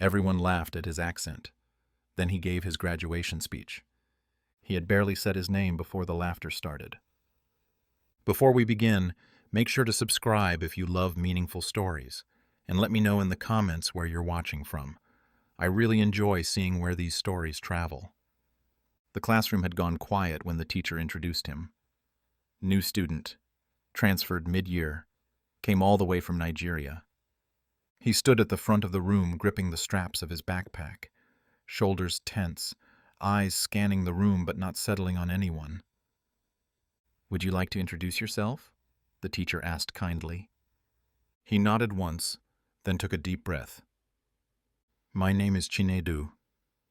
Everyone laughed at his accent. Then he gave his graduation speech. He had barely said his name before the laughter started. Before we begin, make sure to subscribe if you love meaningful stories, and let me know in the comments where you're watching from. I really enjoy seeing where these stories travel. The classroom had gone quiet when the teacher introduced him. New student, transferred mid-year, came all the way from Nigeria. He stood at the front of the room gripping the straps of his backpack, shoulders tense, eyes scanning the room but not settling on anyone. "Would you like to introduce yourself?" the teacher asked kindly. He nodded once, then took a deep breath. "My name is Chinedu,"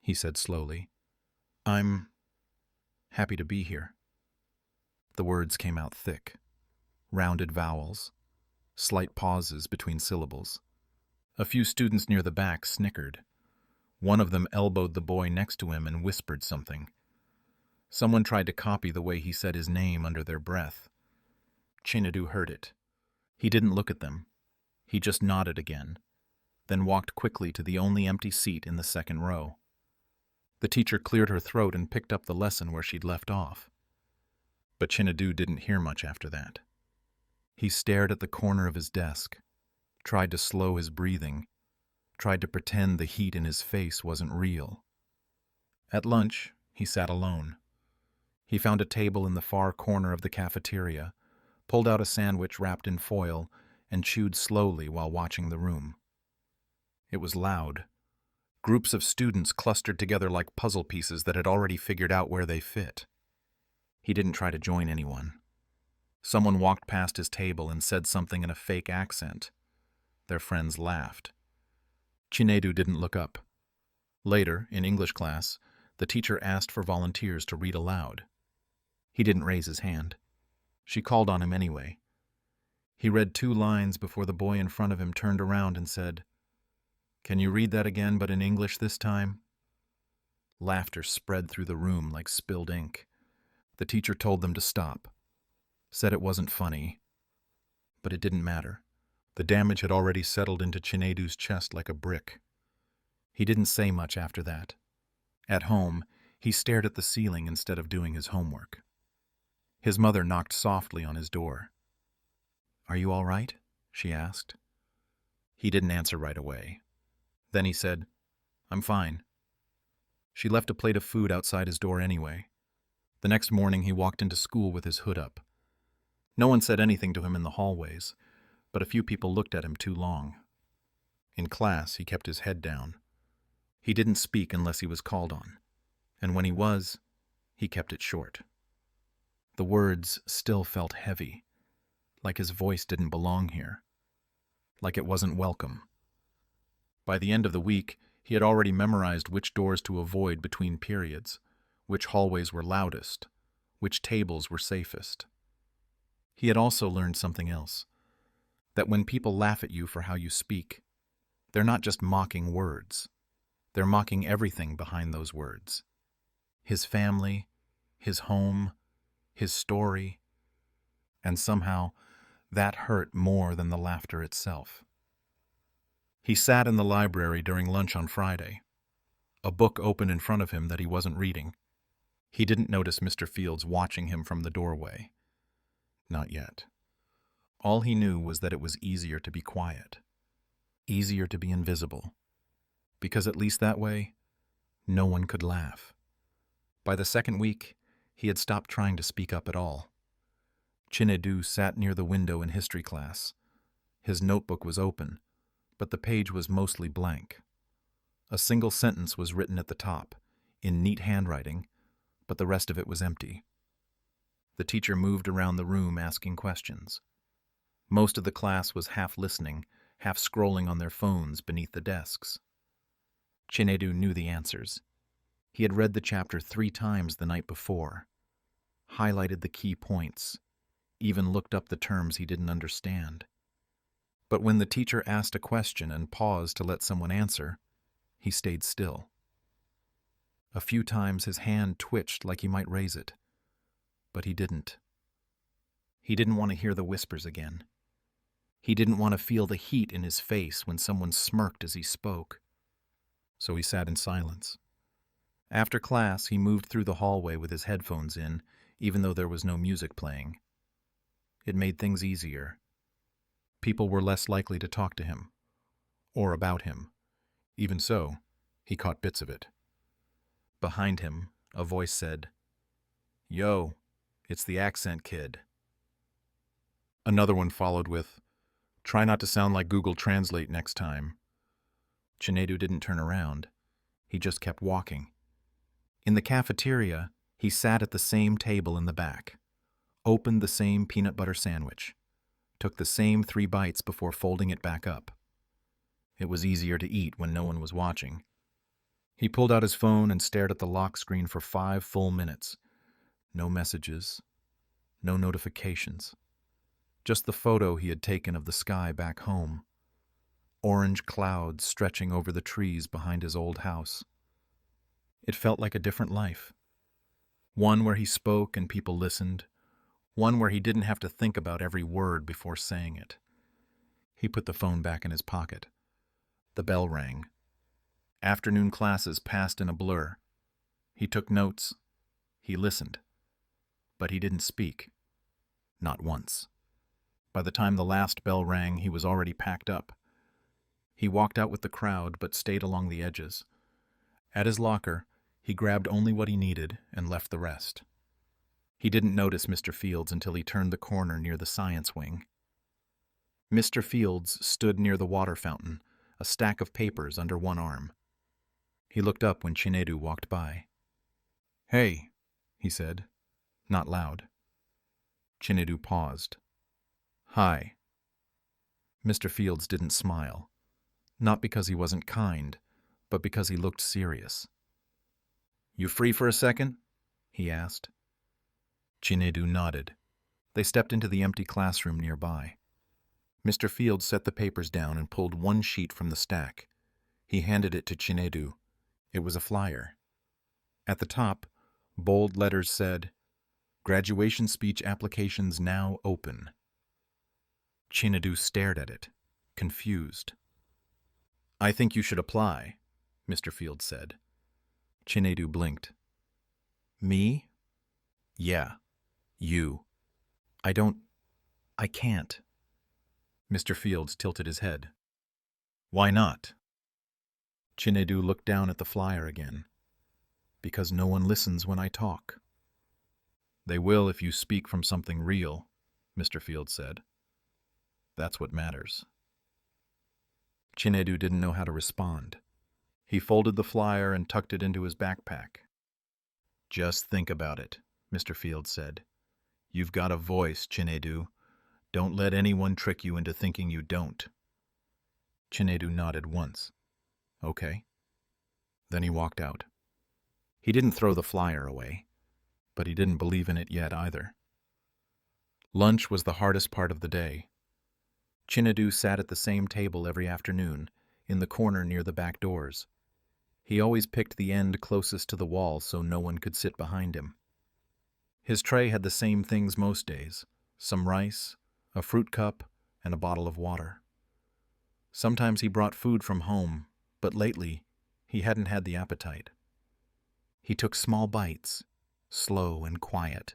he said slowly. "I'm happy to be here." The words came out thick, rounded vowels, slight pauses between syllables. A few students near the back snickered. One of them elbowed the boy next to him and whispered something. Someone tried to copy the way he said his name under their breath. Chinedu heard it. He didn't look at them. He just nodded again, then walked quickly to the only empty seat in the second row. The teacher cleared her throat and picked up the lesson where she'd left off. But Chinedu didn't hear much after that. He stared at the corner of his desk, tried to slow his breathing, tried to pretend the heat in his face wasn't real. At lunch, he sat alone. He found a table in the far corner of the cafeteria, pulled out a sandwich wrapped in foil, and chewed slowly while watching the room. It was loud. Groups of students clustered together like puzzle pieces that had already figured out where they fit. He didn't try to join anyone. Someone walked past his table and said something in a fake accent. Their friends laughed. Chinedu didn't look up. Later, in English class, the teacher asked for volunteers to read aloud. He didn't raise his hand. She called on him anyway. He read 2 lines before the boy in front of him turned around and said, "Can you read that again, but in English this time?" Laughter spread through the room like spilled ink. The teacher told them to stop, said it wasn't funny, but it didn't matter. The damage had already settled into Chinedu's chest like a brick. He didn't say much after that. At home, he stared at the ceiling instead of doing his homework. His mother knocked softly on his door. "Are you all right?" she asked. He didn't answer right away. Then he said, "I'm fine." She left a plate of food outside his door anyway. The next morning he walked into school with his hood up. No one said anything to him in the hallways, but a few people looked at him too long. In class, he kept his head down. He didn't speak unless he was called on, and when he was, he kept it short. The words still felt heavy, like his voice didn't belong here, like it wasn't welcome. By the end of the week, he had already memorized which doors to avoid between periods, which hallways were loudest, which tables were safest. He had also learned something else, that when people laugh at you for how you speak, they're not just mocking words. They're mocking everything behind those words. His family, his home, his story, and somehow that hurt more than the laughter itself. He sat in the library during lunch on Friday, a book open in front of him that he wasn't reading. He didn't notice Mr. Fields watching him from the doorway. Not yet. All he knew was that it was easier to be quiet, easier to be invisible, because at least that way, no one could laugh. By the second week, he had stopped trying to speak up at all. Chinedu sat near the window in history class. His notebook was open, but the page was mostly blank. A single sentence was written at the top, in neat handwriting, but the rest of it was empty. The teacher moved around the room asking questions. Most of the class was half listening, half scrolling on their phones beneath the desks. Chinedu knew the answers. He had read the chapter 3 times the night before, highlighted the key points, even looked up the terms he didn't understand. But when the teacher asked a question and paused to let someone answer, he stayed still. A few times his hand twitched like he might raise it, but he didn't. He didn't want to hear the whispers again. He didn't want to feel the heat in his face when someone smirked as he spoke. so he sat in silence. After class, he moved through the hallway with his headphones in, even though there was no music playing. It made things easier. People were less likely to talk to him, or about him. Even so, he caught bits of it. Behind him, a voice said, "Yo, it's the accent kid." Another one followed with, "Try not to sound like Google Translate next time." Chinedu didn't turn around. He just kept walking. In the cafeteria, he sat at the same table in the back, opened the same peanut butter sandwich, took the same 3 bites before folding it back up. It was easier to eat when no one was watching. He pulled out his phone and stared at the lock screen for 5 full minutes. No messages, no notifications. Just the photo he had taken of the sky back home. Orange clouds stretching over the trees behind his old house. It felt like a different life. One where he spoke and people listened. One where he didn't have to think about every word before saying it. He put the phone back in his pocket. The bell rang. Afternoon classes passed in a blur. He took notes. He listened. But he didn't speak. Not once. By the time the last bell rang, he was already packed up. He walked out with the crowd, but stayed along the edges. At his locker, he grabbed only what he needed and left the rest. He didn't notice Mr. Fields until he turned the corner near the science wing. Mr. Fields stood near the water fountain, a stack of papers under one arm. He looked up when Chinedu walked by. "Hey," he said, not loud. Chinedu paused. "Hi." Mr. Fields didn't smile, not because he wasn't kind, but because he looked serious. "You free for a second?" he asked. Chinedu nodded. They stepped into the empty classroom nearby. Mr. Fields set the papers down and pulled one sheet from the stack. He handed it to Chinedu. It was a flyer. At the top, bold letters said, "Graduation speech applications now open." Chinedu stared at it, confused. "I think you should apply," Mr. Fields said. Chinedu blinked. "Me?" "Yeah, you. I can't." Mr. Fields tilted his head. "Why not?" Chinedu looked down at the flyer again. "Because no one listens when I talk." "They will if you speak from something real," Mr. Fields said. "That's what matters." Chinedu didn't know how to respond. He folded the flyer and tucked it into his backpack. "Just think about it," Mr. Fields said. "You've got a voice, Chinedu. Don't let anyone trick you into thinking you don't." Chinedu nodded once. "Okay." Then he walked out. He didn't throw the flyer away, but he didn't believe in it yet either. Lunch was the hardest part of the day. Chinedu sat at the same table every afternoon, in the corner near the back doors. He always picked the end closest to the wall so no one could sit behind him. His tray had the same things most days: some rice, a fruit cup, and a bottle of water. Sometimes he brought food from home, but lately he hadn't had the appetite. He took small bites, slow and quiet,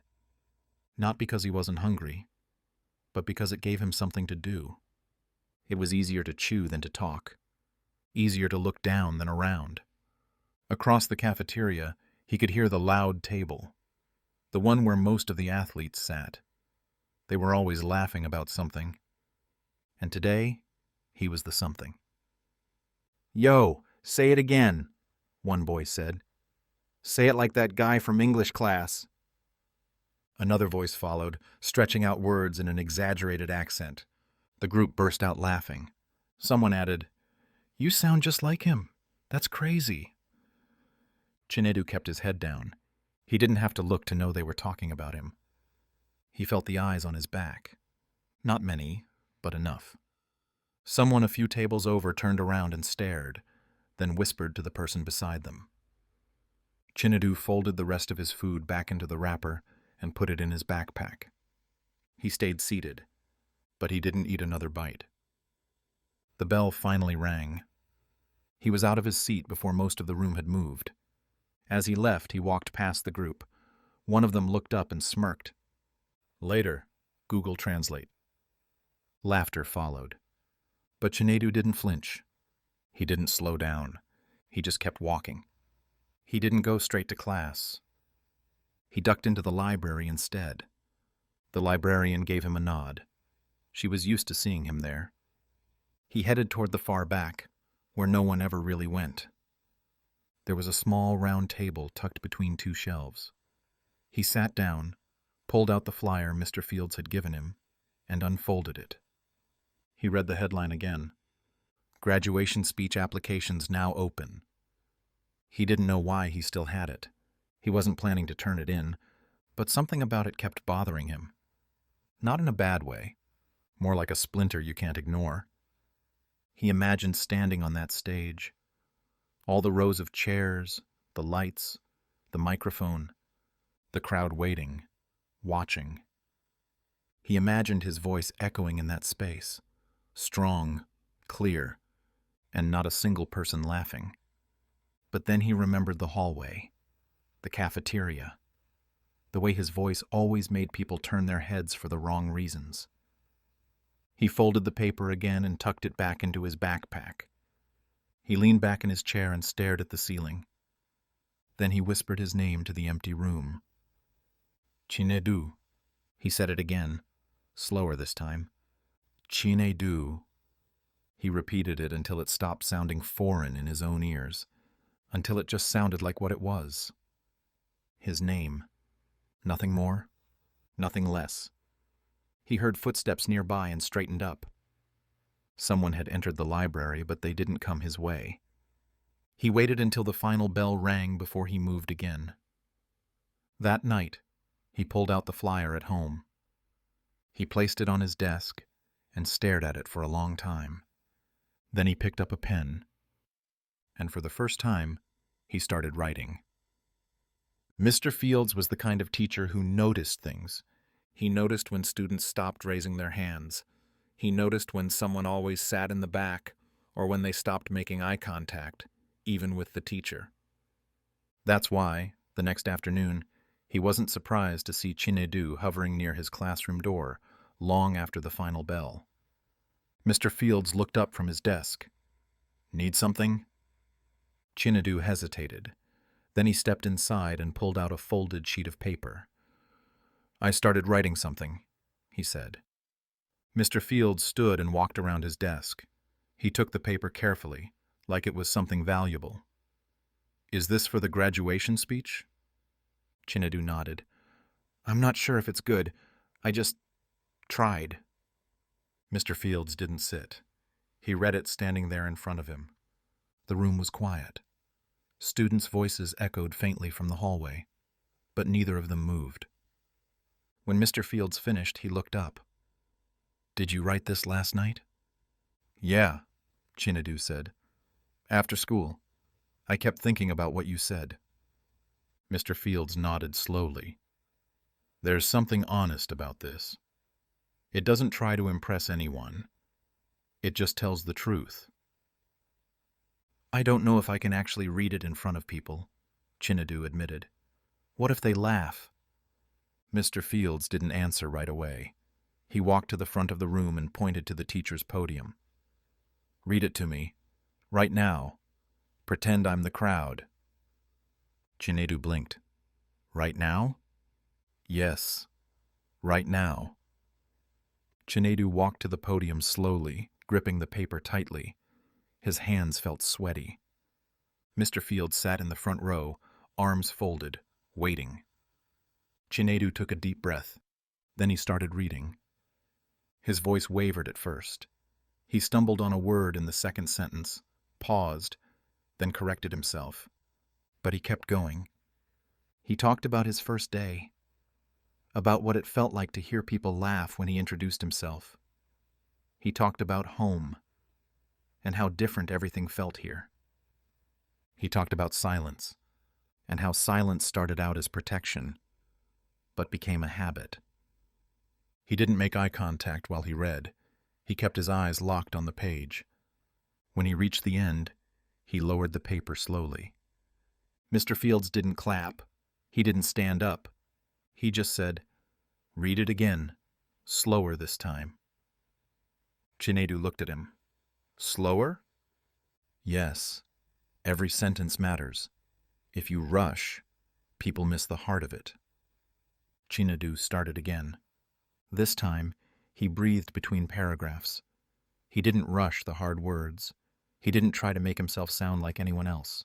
not because he wasn't hungry, but because it gave him something to do. It was easier to chew than to talk, easier to look down than around. Across the cafeteria, he could hear the loud table, the one where most of the athletes sat. They were always laughing about something, and today he was the something. "Yo, say it again," one boy said. "Say it like that guy from English class." Another voice followed, stretching out words in an exaggerated accent. The group burst out laughing. Someone added, "You sound just like him. That's crazy." Chinedu kept his head down. He didn't have to look to know they were talking about him. He felt the eyes on his back. Not many, but enough. Someone a few tables over turned around and stared, then whispered to the person beside them. Chinedu folded the rest of his food back into the wrapper and put it in his backpack. He stayed seated, but he didn't eat another bite. The bell finally rang. He was out of his seat before most of the room had moved. As he left, he walked past the group. One of them looked up and smirked. Later, Google Translate. Laughter followed. But Chinedu didn't flinch. He didn't slow down. He just kept walking. He didn't go straight to class. He ducked into the library instead. The librarian gave him a nod. She was used to seeing him there. He headed toward the far back, where no one ever really went. There was a small round table tucked between two shelves. He sat down, pulled out the flyer Mr. Fields had given him, and unfolded it. He read the headline again. Graduation speech applications now open. He didn't know why he still had it. He wasn't planning to turn it in, but something about it kept bothering him. Not in a bad way, more like a splinter you can't ignore. He imagined standing on that stage. All the rows of chairs, the lights, the microphone, the crowd waiting, watching. He imagined his voice echoing in that space, strong, clear, and not a single person laughing. But then he remembered the hallway, the cafeteria, the way his voice always made people turn their heads for the wrong reasons. He folded the paper again and tucked it back into his backpack. He leaned back in his chair and stared at the ceiling. Then he whispered his name to the empty room. Chinedu. He said it again, slower this time. Chinedu. He repeated it until it stopped sounding foreign in his own ears, until it just sounded like what it was. His name. Nothing more, nothing less. He heard footsteps nearby and straightened up. Someone had entered the library, but they didn't come his way. He waited until the final bell rang before he moved again. That night, he pulled out the flyer at home. He placed it on his desk and stared at it for a long time. Then he picked up a pen, and for the first time, he started writing. Mr. Fields was the kind of teacher who noticed things. He noticed when students stopped raising their hands. He noticed when someone always sat in the back, or when they stopped making eye contact, even with the teacher. That's why, the next afternoon, he wasn't surprised to see Chinedu hovering near his classroom door, long after the final bell. Mr. Fields looked up from his desk. Need something? Chinedu hesitated. Then he stepped inside and pulled out a folded sheet of paper. I started writing something, he said. Mr. Fields stood and walked around his desk. He took the paper carefully, like it was something valuable. Is this for the graduation speech? Chinedu nodded. I'm not sure if it's good. I just tried. Mr. Fields didn't sit. He read it standing there in front of him. The room was quiet. Students' voices echoed faintly from the hallway, but neither of them moved. When Mr. Fields finished, he looked up. Did you write this last night? Yeah, Chinedu said. After school. I kept thinking about what you said. Mr. Fields nodded slowly. There's something honest about this. It doesn't try to impress anyone. It just tells the truth. I don't know if I can actually read it in front of people, Chinedu admitted. What if they laugh? Mr. Fields didn't answer right away. He walked to the front of the room and pointed to the teacher's podium. Read it to me. Right now. Pretend I'm the crowd. Chinedu blinked. Right now? Yes. Right now. Chinedu walked to the podium slowly, gripping the paper tightly. His hands felt sweaty. Mr. Fields sat in the front row, arms folded, waiting. Chinedu took a deep breath. Then he started reading. His voice wavered at first. He stumbled on a word in the second sentence, paused, then corrected himself. But he kept going. He talked about his first day, about what it felt like to hear people laugh when he introduced himself. He talked about home, and how different everything felt here. He talked about silence, and how silence started out as protection, but became a habit. He didn't make eye contact while he read. He kept his eyes locked on the page. When he reached the end, He lowered the paper slowly. Mr. Fields didn't clap. He didn't stand up. He just said, "Read it again. Slower this time." Chinedu looked at him. "Slower?" "Yes. Every sentence matters. If you rush, people miss the heart of it." Chinedu started again. This time, he breathed between paragraphs. He didn't rush the hard words. He didn't try to make himself sound like anyone else.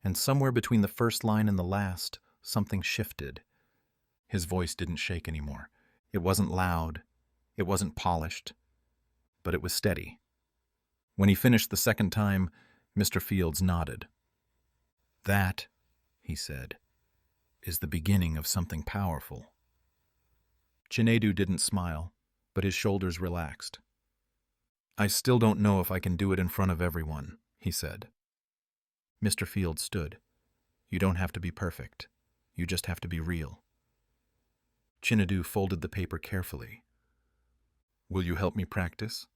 And somewhere between the first line and the last, something shifted. His voice didn't shake anymore. It wasn't loud. It wasn't polished. But it was steady. When he finished the second time, Mr. Fields nodded. "That," he said, "is the beginning of something powerful." Chinedu didn't smile, but his shoulders relaxed. "I still don't know if I can do it in front of everyone," he said. Mr. Fields stood. "You don't have to be perfect. You just have to be real." Chinedu folded the paper carefully. "Will you help me practice?"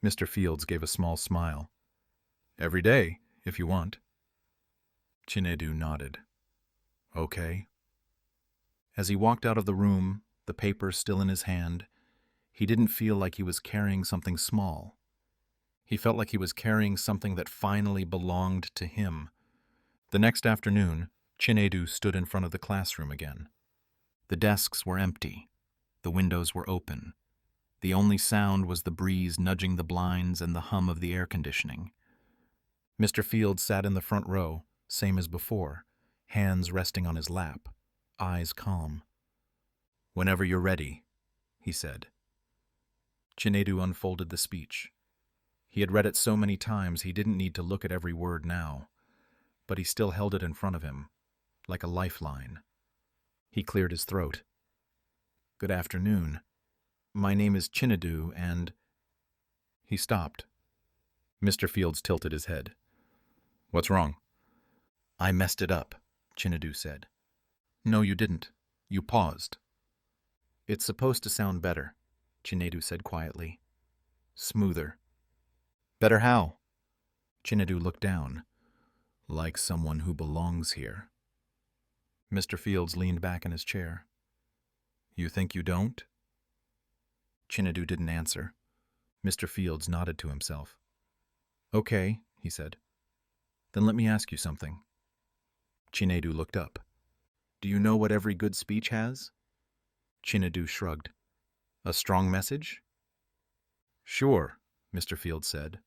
Mr. Fields gave a small smile. "Every day, if you want." Chinedu nodded. "Okay." As he walked out of the room, the paper still in his hand, he didn't feel like he was carrying something small. He felt like he was carrying something that finally belonged to him. The next afternoon, Chinedu stood in front of the classroom again. The desks were empty. The windows were open. The only sound was the breeze nudging the blinds and the hum of the air conditioning. Mr. Fields sat in the front row, same as before, hands resting on his lap, eyes calm. "Whenever you're ready," he said. Chinedu unfolded the speech. He had read it so many times he didn't need to look at every word now, but he still held it in front of him, like a lifeline. He cleared his throat. "Good afternoon. My name is Chinedu, and—" He stopped. Mr. Fields tilted his head. "What's wrong?" "I messed it up," Chinedu said. "No, you didn't. You paused." "It's supposed to sound better," Chinedu said quietly. "Smoother." "Better how?" Chinedu looked down. "Like someone who belongs here." Mr. Fields leaned back in his chair. "You think you don't?" Chinedu didn't answer. Mr. Fields nodded to himself. "Okay," he said. "Then let me ask you something." Chinedu looked up. "Do you know what every good speech has?" Chinedu shrugged. "A strong message?" "Sure," Mr. Fields said.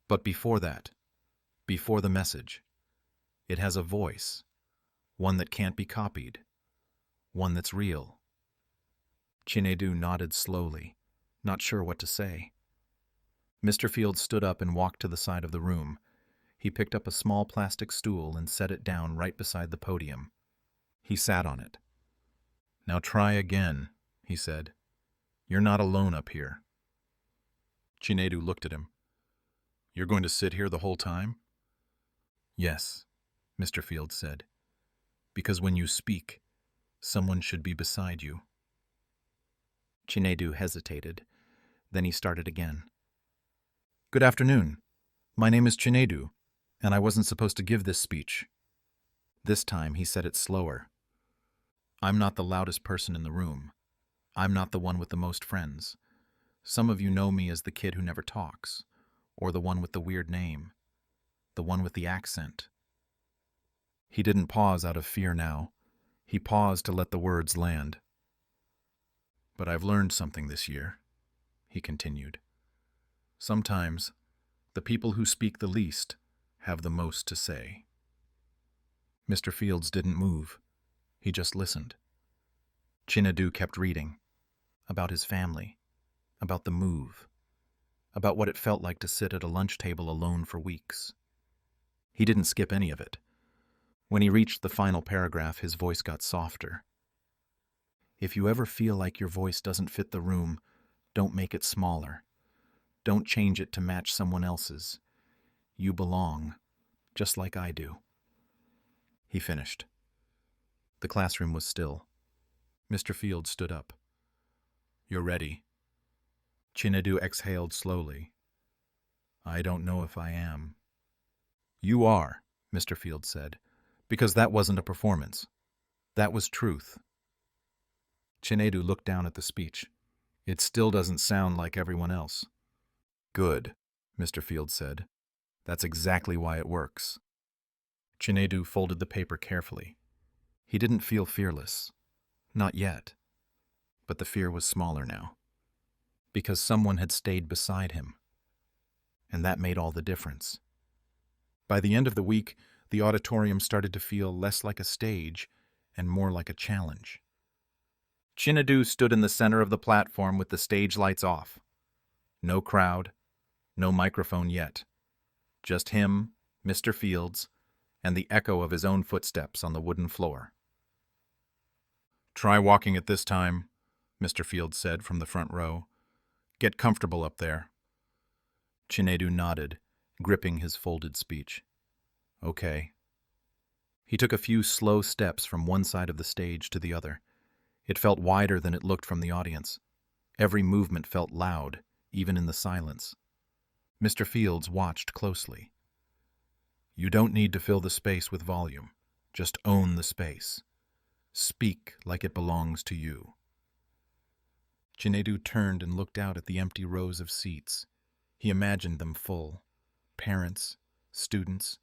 "But before that, before the message, it has a voice, one that can't be copied, one that's real." Chinedu nodded slowly, not sure what to say. Mr. Fields stood up and walked to the side of the room. He picked up a small plastic stool and set it down right beside the podium. He sat on it. "Now try again," he said. "You're not alone up here." Chinedu looked at him. "You're going to sit here the whole time?" "Yes," Mr. Fields said. "Because when you speak, someone should be beside you." Chinedu hesitated. Then he started again. "Good afternoon. My name is Chinedu, and I wasn't supposed to give this speech." This time he said it slower. "I'm not the loudest person in the room. I'm not the one with the most friends. Some of you know me as the kid who never talks, or the one with the weird name, the one with the accent." He didn't pause out of fear now. He paused to let the words land. "But I've learned something this year," he continued. "Sometimes, the people who speak the least have the most to say." Mr. Fields didn't move. He just listened. Chinedu kept reading. About his family. About the move. About what it felt like to sit at a lunch table alone for weeks. He didn't skip any of it. When he reached the final paragraph, his voice got softer. "If you ever feel like your voice doesn't fit the room, don't make it smaller. Don't change it to match someone else's. You belong, just like I do." He finished. The classroom was still. Mr. Fields stood up. "You're ready." Chinedu exhaled slowly. "I don't know if I am." You are, Mr. Fields said, because that wasn't a performance. That was truth. Chinedu looked down at the speech. It still doesn't sound like everyone else. Good, Mr. Fields said. That's exactly why it works. Chinedu folded the paper carefully. He didn't feel fearless. Not yet. But the fear was smaller now. Because someone had stayed beside him. And that made all the difference. By the end of the week, the auditorium started to feel less like a stage and more like a challenge. Chinedu stood in the center of the platform with the stage lights off. No crowd, no microphone yet. Just him, Mr. Fields, and the echo of his own footsteps on the wooden floor. Try walking it this time, Mr. Fields said from the front row. Get comfortable up there. Chinedu nodded, gripping his folded speech. Okay. He took a few slow steps from one side of the stage to the other. It felt wider than it looked from the audience. Every movement felt loud, even in the silence. Mr. Fields watched closely. You don't need to fill the space with volume. Just own the space. Speak like it belongs to you. Chinedu turned and looked out at the empty rows of seats. He imagined them full. Parents, students,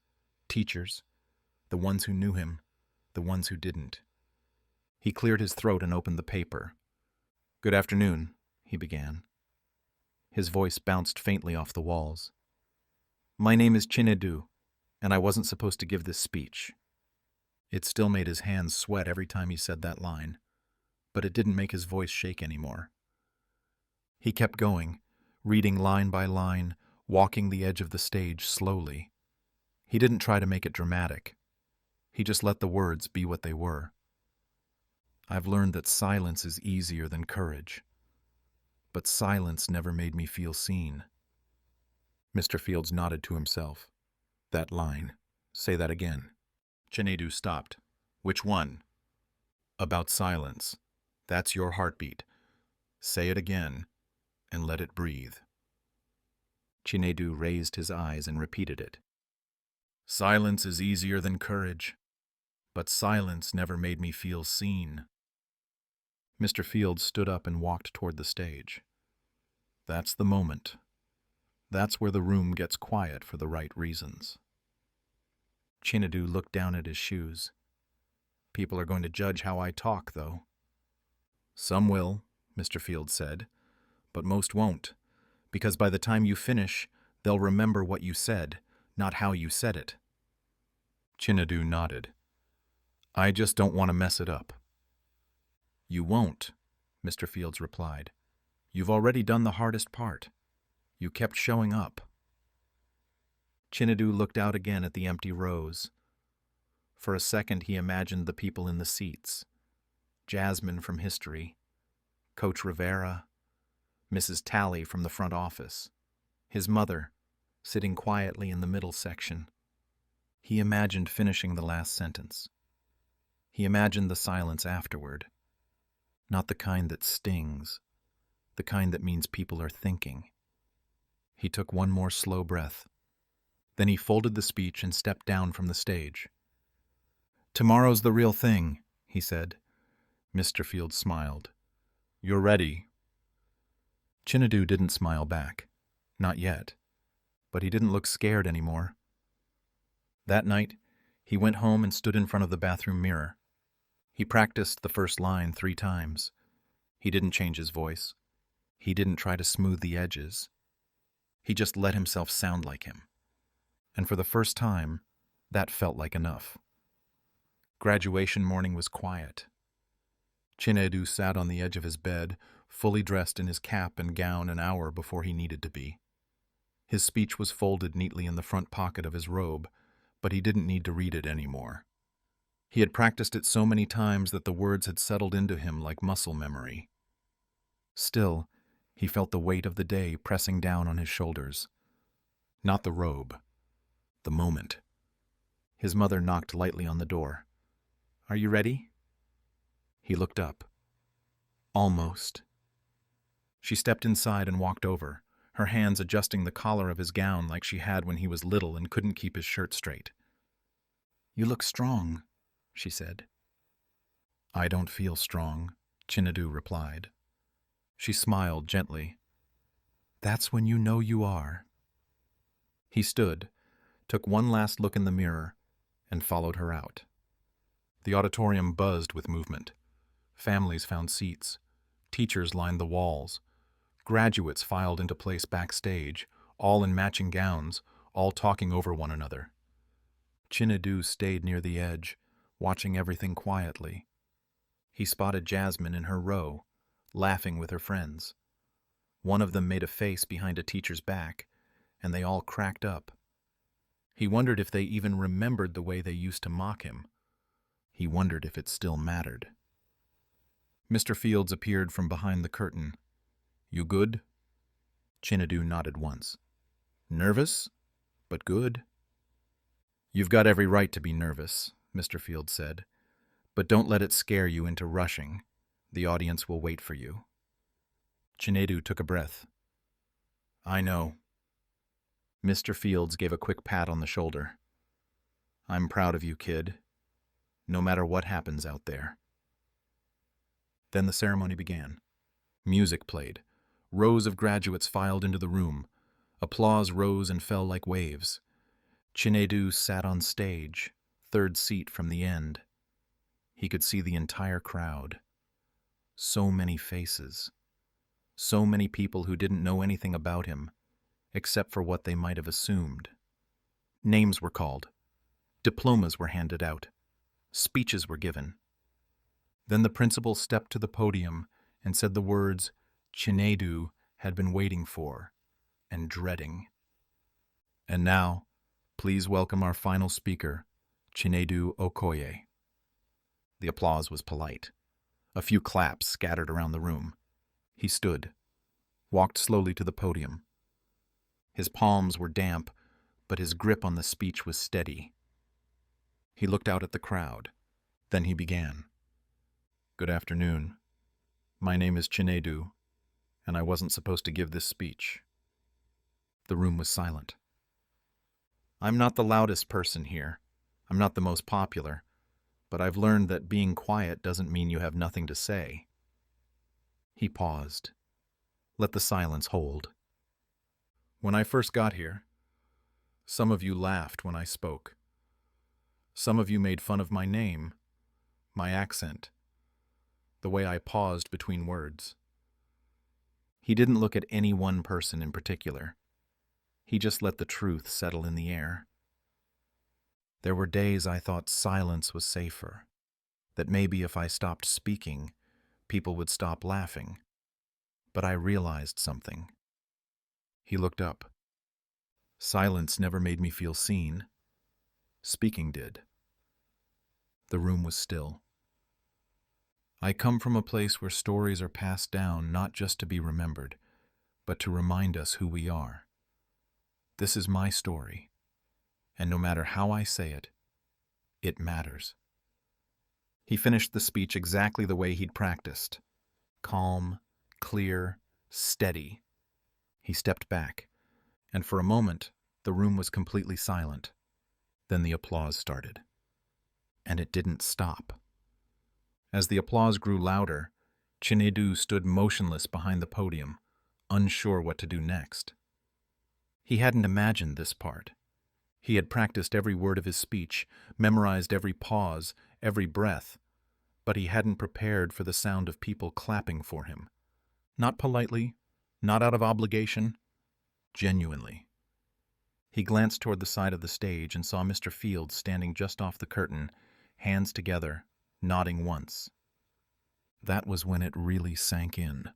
teachers, the ones who knew him, the ones who didn't. He cleared his throat and opened the paper. Good afternoon, he began. His voice bounced faintly off the walls. My name is Chinedu, and I wasn't supposed to give this speech. It still made his hands sweat every time he said that line, but it didn't make his voice shake anymore. He kept going, reading line by line, walking the edge of the stage slowly. He didn't try to make it dramatic. He just let the words be what they were. I've learned that silence is easier than courage. But silence never made me feel seen. Mr. Fields nodded to himself. That line. Say that again. Chinedu stopped. Which one? About silence. That's your heartbeat. Say it again, and let it breathe. Chinedu raised his eyes and repeated it. Silence is easier than courage, but silence never made me feel seen. Mr. Fields stood up and walked toward the stage. That's the moment. That's where the room gets quiet for the right reasons. Chinedu looked down at his shoes. People are going to judge how I talk, though. Some will, Mr. Fields said, but most won't, because by the time you finish, they'll remember what you said, not how you said it. Chinedu nodded. I just don't want to mess it up. You won't, Mr. Fields replied. You've already done the hardest part. You kept showing up. Chinedu looked out again at the empty rows. For a second he imagined the people in the seats. Jasmine from history, Coach Rivera, Mrs. Talley from the front office, his mother, sitting quietly in the middle section. He imagined finishing the last sentence. He imagined the silence afterward. Not the kind that stings, the kind that means people are thinking. He took one more slow breath. Then he folded the speech and stepped down from the stage. Tomorrow's the real thing, he said. Mr. Fields smiled. You're ready. Chinedu didn't smile back. Not yet. But he didn't look scared anymore. That night, he went home and stood in front of the bathroom mirror. He practiced the first line 3 times. He didn't change his voice. He didn't try to smooth the edges. He just let himself sound like him. And for the first time, that felt like enough. Graduation morning was quiet. Chinedu sat on the edge of his bed, fully dressed in his cap and gown an hour before he needed to be. His speech was folded neatly in the front pocket of his robe, but he didn't need to read it anymore. He had practiced it so many times that the words had settled into him like muscle memory. Still, he felt the weight of the day pressing down on his shoulders. Not the robe. The moment. His mother knocked lightly on the door. Are you ready? He looked up. Almost. She stepped inside and walked over, her hands adjusting the collar of his gown like she had when he was little and couldn't keep his shirt straight. "You look strong," she said. "I don't feel strong," Chinedu replied. She smiled gently. "That's when you know you are." He stood, took one last look in the mirror, and followed her out. The auditorium buzzed with movement. Families found seats. Teachers lined the walls. Graduates filed into place backstage, all in matching gowns, all talking over one another. Chinedu stayed near the edge, watching everything quietly. He spotted Jasmine in her row, laughing with her friends. One of them made a face behind a teacher's back, and they all cracked up. He wondered if they even remembered the way they used to mock him. He wondered if it still mattered. Mr. Fields appeared from behind the curtain. "You good?" Chinedu nodded once. "Nervous, but good." "You've got every right to be nervous," Mr. Fields said, "but don't let it scare you into rushing. The audience will wait for you." Chinedu took a breath. "I know." Mr. Fields gave a quick pat on the shoulder. "I'm proud of you, kid, no matter what happens out there." Then the ceremony began. Music played. Rows of graduates filed into the room. Applause rose and fell like waves. Chinedu sat on stage, third seat from the end. He could see the entire crowd. So many faces. So many people who didn't know anything about him, except for what they might have assumed. Names were called. Diplomas were handed out. Speeches were given. Then the principal stepped to the podium and said the words Chinedu had been waiting for and dreading. "And now, please welcome our final speaker, Chinedu Okoye." The applause was polite. A few claps scattered around the room. He stood, walked slowly to the podium. His palms were damp, but his grip on the speech was steady. He looked out at the crowd. Then he began. "Good afternoon. My name is Chinedu, and I wasn't supposed to give this speech." The room was silent. "I'm not the loudest person here. I'm not the most popular, but I've learned that being quiet doesn't mean you have nothing to say." He paused. Let the silence hold. "When I first got here, some of you laughed when I spoke. Some of you made fun of my name, my accent, the way I paused between words." He didn't look at any one person in particular. He just let the truth settle in the air. "There were days I thought silence was safer, that maybe if I stopped speaking, people would stop laughing. But I realized something." He looked up. "Silence never made me feel seen. Speaking did." The room was still. "I come from a place where stories are passed down not just to be remembered, but to remind us who we are. This is my story, and no matter how I say it, it matters." He finished the speech exactly the way he'd practiced. Calm, clear, steady. He stepped back, and for a moment, the room was completely silent. Then the applause started. And it didn't stop. As the applause grew louder, Chinedu stood motionless behind the podium, unsure what to do next. He hadn't imagined this part. He had practiced every word of his speech, memorized every pause, every breath, but he hadn't prepared for the sound of people clapping for him. Not politely, not out of obligation, genuinely. He glanced toward the side of the stage and saw Mr. Fields standing just off the curtain, hands together, nodding once. That was when it really sank in.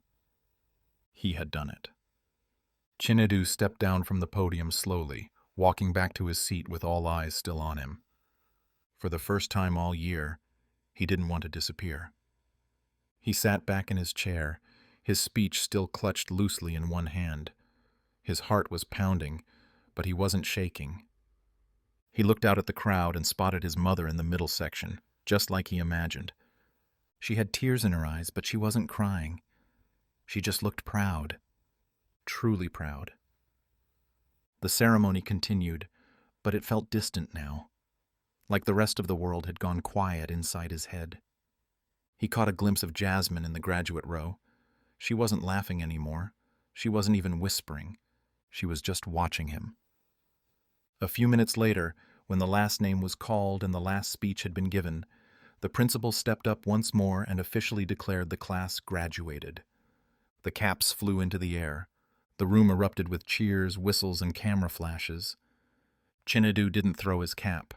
He had done it. Chinedu stepped down from the podium slowly, walking back to his seat with all eyes still on him. For the first time all year, he didn't want to disappear. He sat back in his chair, his speech still clutched loosely in one hand. His heart was pounding, but he wasn't shaking. He looked out at the crowd and spotted his mother in the middle section, just like he imagined. She had tears in her eyes, but she wasn't crying. She just looked proud. truly proud. The ceremony continued, but it felt distant now, like the rest of the world had gone quiet inside his head. He caught a glimpse of Jasmine in the graduate row. She wasn't laughing anymore. She wasn't even whispering. She was just watching him. A few minutes later, when the last name was called and the last speech had been given, the principal stepped up once more and officially declared the class graduated. The caps flew into the air. The room erupted with cheers, whistles, and camera flashes. Chinedu didn't throw his cap.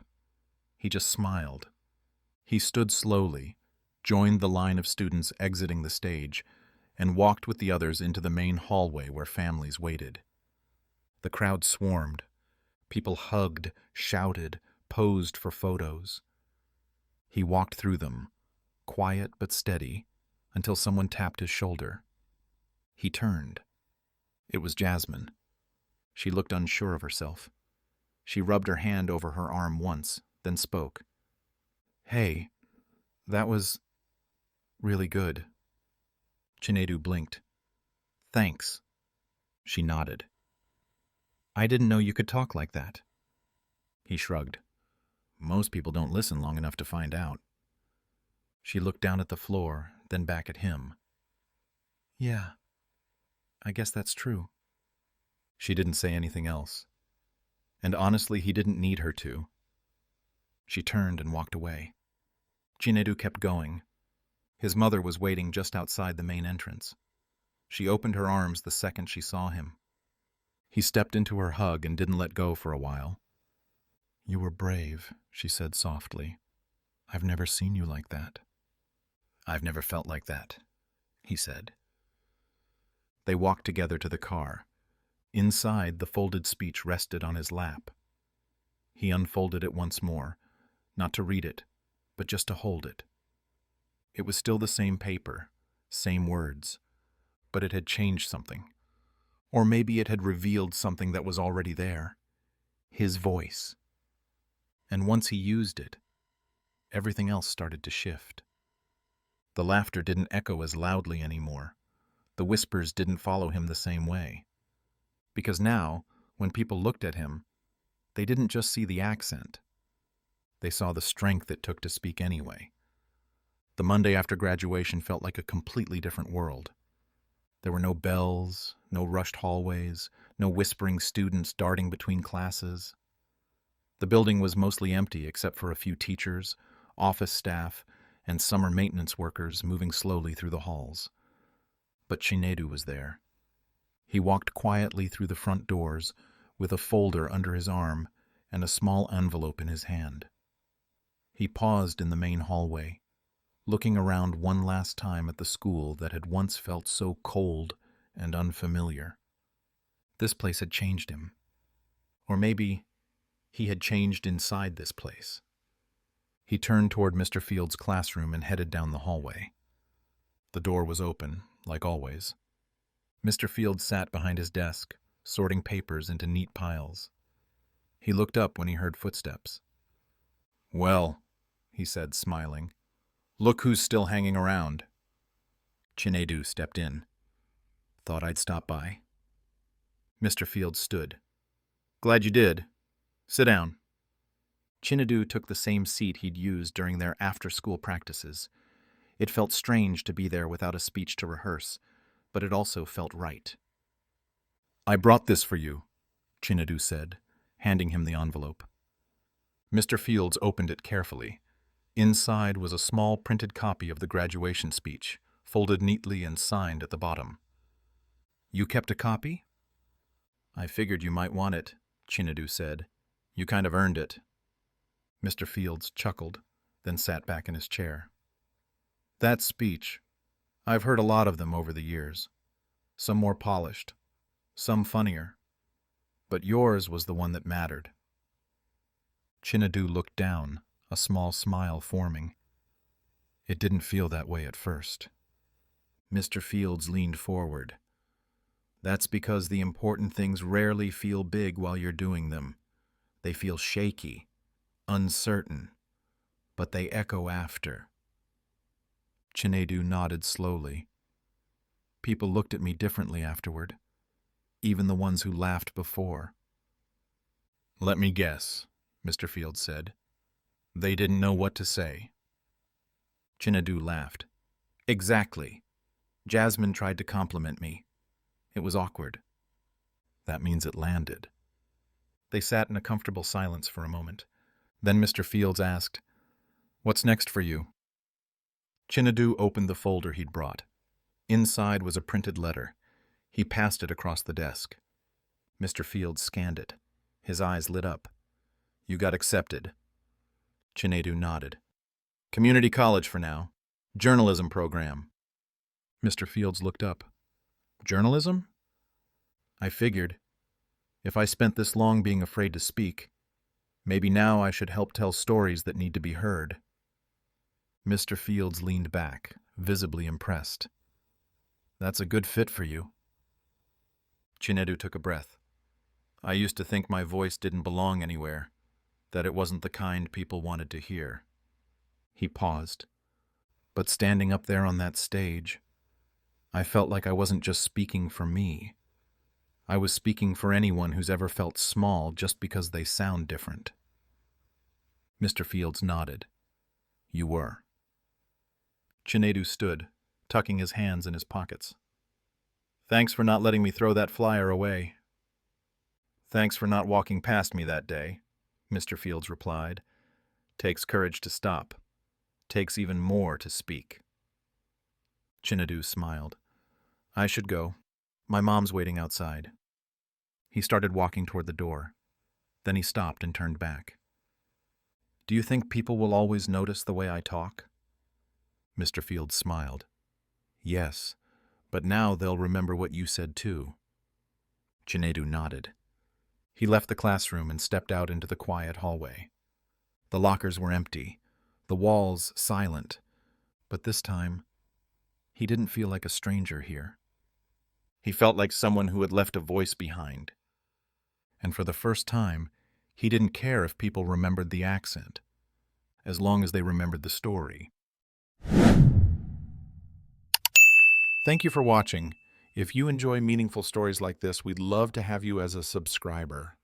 He just smiled. He stood slowly, joined the line of students exiting the stage, and walked with the others into the main hallway where families waited. The crowd swarmed. People hugged, shouted, posed for photos. He walked through them, quiet but steady, until someone tapped his shoulder. He turned. It was Jasmine. She looked unsure of herself. She rubbed her hand over her arm once, then spoke. "Hey, that was really good." Chinedu blinked. "Thanks." She nodded. "I didn't know you could talk like that." He shrugged. "Most people don't listen long enough to find out." She looked down at the floor, then back at him. "Yeah, I guess that's true." She didn't say anything else. And honestly, he didn't need her to. She turned and walked away. Chinedu kept going. His mother was waiting just outside the main entrance. She opened her arms the second she saw him. He stepped into her hug and didn't let go for a while. "You were brave," she said softly. "I've never seen you like that." "I've never felt like that," he said. They walked together to the car. Inside, the folded speech rested on his lap. He unfolded it once more, not to read it, but just to hold it. It was still the same paper, same words, but it had changed something. Or maybe it had revealed something that was already there. His voice. And once he used it, everything else started to shift. The laughter didn't echo as loudly anymore. The whispers didn't follow him the same way. Because now, when people looked at him, they didn't just see the accent. They saw the strength it took to speak anyway. The Monday after graduation felt like a completely different world. There were no bells, no rushed hallways, no whispering students darting between classes. The building was mostly empty except for a few teachers, office staff, and summer maintenance workers moving slowly through the halls. But Chinedu was there. He walked quietly through the front doors with a folder under his arm and a small envelope in his hand. He paused in the main hallway, looking around one last time at the school that had once felt so cold and unfamiliar. This place had changed him. Or maybe he had changed inside this place. He turned toward Mr. Field's classroom and headed down the hallway. The door was open, like always. Mr. Field sat behind his desk, sorting papers into neat piles. He looked up when he heard footsteps. "Well," he said, smiling, "look who's still hanging around." Chinedu stepped in. "Thought I'd stop by." Mr. Field stood. "Glad you did. Sit down." Chinedu took the same seat he'd used during their after-school practices. It felt strange to be there without a speech to rehearse, but it also felt right. "I brought this for you," Chinedu said, handing him the envelope. Mr. Fields opened it carefully. Inside was a small printed copy of the graduation speech, folded neatly and signed at the bottom. "You kept a copy?" "I figured you might want it," Chinedu said. "You kind of earned it." Mr. Fields chuckled, then sat back in his chair. "That speech, I've heard a lot of them over the years. Some more polished, some funnier. But yours was the one that mattered." Chinedu looked down, a small smile forming. It didn't feel that way at first. Mr. Fields leaned forward. "That's because the important things rarely feel big while you're doing them. They feel shaky, uncertain, but they echo after." Chinedu nodded slowly. "People looked at me differently afterward. even the ones who laughed before. "Let me guess," Mr. Fields said. "They didn't know what to say." Chinedu laughed. "Exactly. Jasmine tried to compliment me. It was awkward." "That means it landed." They sat in a comfortable silence for a moment. Then Mr. Fields asked, "What's next for you?" Chinedu opened the folder he'd brought. Inside was a printed letter. He passed it across the desk. Mr. Fields scanned it. His eyes lit up. "You got accepted." Chinedu nodded. "Community college for now. Journalism program." Mr. Fields looked up. "Journalism?" "I figured. If I spent this long being afraid to speak, maybe now I should help tell stories that need to be heard." Mr. Fields leaned back, visibly impressed. "That's a good fit for you." Chinedu took a breath. "I used to think my voice didn't belong anywhere, that it wasn't the kind people wanted to hear." He paused. "But standing up there on that stage, I felt like I wasn't just speaking for me. I was speaking for anyone who's ever felt small just because they sound different." Mr. Fields nodded. "You were." Chinedu stood, tucking his hands in his pockets. "Thanks for not letting me throw that flyer away." "Thanks for not walking past me that day," Mr. Fields replied. "Takes courage to stop. Takes even more to speak." Chinedu smiled. "I should go. My mom's waiting outside." He started walking toward the door. Then he stopped and turned back. "Do you think people will always notice the way I talk?" Mr. Fields smiled. "Yes, but now they'll remember what you said too." Chinedu nodded. He left the classroom and stepped out into the quiet hallway. The lockers were empty, the walls silent, but this time, he didn't feel like a stranger here. He felt like someone who had left a voice behind. And for the first time, he didn't care if people remembered the accent, as long as they remembered the story. Thank you for watching. If you enjoy meaningful stories like this, we'd love to have you as a subscriber.